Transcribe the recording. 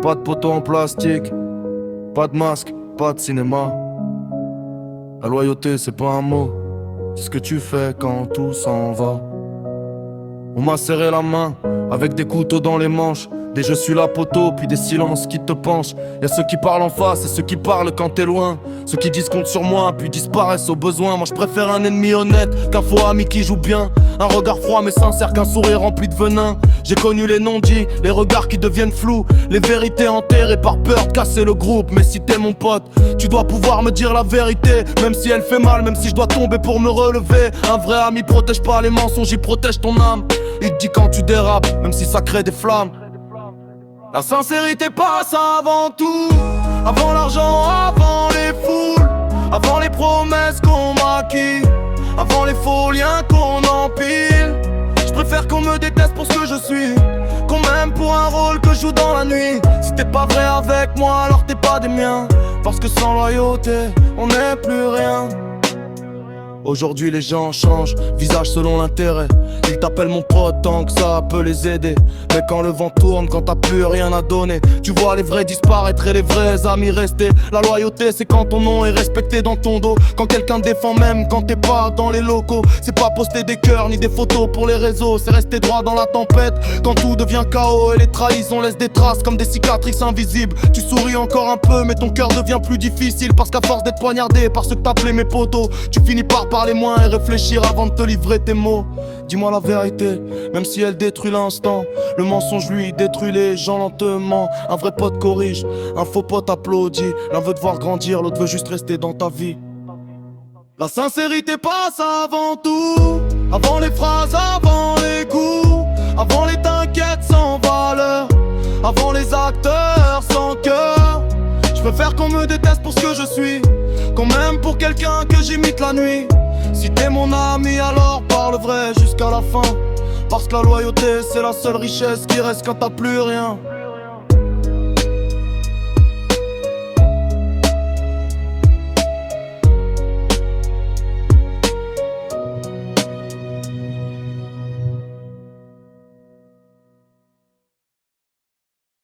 pas de poteau en plastique, pas de masque, pas de cinéma. La loyauté c'est pas un mot, c'est ce que tu fais quand tout s'en va. On m'a serré la main avec des couteaux dans les manches, des je suis là poteau, puis des silences qui te penchent. Y'a ceux qui parlent en face et ceux qui parlent quand t'es loin. Ceux qui disent compte sur moi puis disparaissent au besoin. Moi je préfère un ennemi honnête qu'un faux ami qui joue bien. Un regard froid mais sincère qu'un sourire rempli de venin. J'ai connu les non-dits, les regards qui deviennent flous, les vérités enterrées par peur de casser le groupe. Mais si t'es mon pote, tu dois pouvoir me dire la vérité, même si elle fait mal, même si je dois tomber pour me relever. Un vrai ami protège pas les mensonges, il protège ton âme. Il te dit quand tu dérapes, même si ça crée des flammes. La sincérité passe avant tout, avant l'argent, avant les foules, avant les promesses qu'on maquille, avant les faux liens qu'on empile. Je préfère qu'on me déteste pour ce que je suis, qu'on m'aime pour un rôle que je joue dans la nuit. Si t'es pas vrai avec moi, alors t'es pas des miens, parce que sans loyauté, on n'est plus rien. Aujourd'hui les gens changent, visage selon l'intérêt. Ils t'appellent mon pote tant que ça peut les aider. Mais quand le vent tourne, quand t'as plus rien à donner, tu vois les vrais disparaître et les vrais amis rester. La loyauté c'est quand ton nom est respecté dans ton dos, quand quelqu'un défend même quand t'es pas dans les locaux. C'est pas poster des cœurs ni des photos pour les réseaux, c'est rester droit dans la tempête quand tout devient chaos et les trahisons laissent des traces comme des cicatrices invisibles. Tu souris encore un peu mais ton cœur devient plus difficile, parce qu'à force d'être poignardé par ceux que t'appelais mes potos, tu finis par parler moins et réfléchir avant de te livrer tes mots. Dis-moi la vérité, même si elle détruit l'instant. Le mensonge lui détruit les gens lentement. Un vrai pote corrige, un faux pote applaudit. L'un veut te voir grandir, l'autre veut juste rester dans ta vie. La sincérité passe avant tout, avant les phrases, avant les coups, avant les t'inquiètes sans valeur, avant les acteurs sans cœur. Je préfère qu'on me déteste pour ce que je suis, qu'on m'aime pour quelqu'un que j'imite la nuit. Si t'es mon ami alors parle vrai jusqu'à la fin, parce que la loyauté c'est la seule richesse qui reste quand t'as plus rien.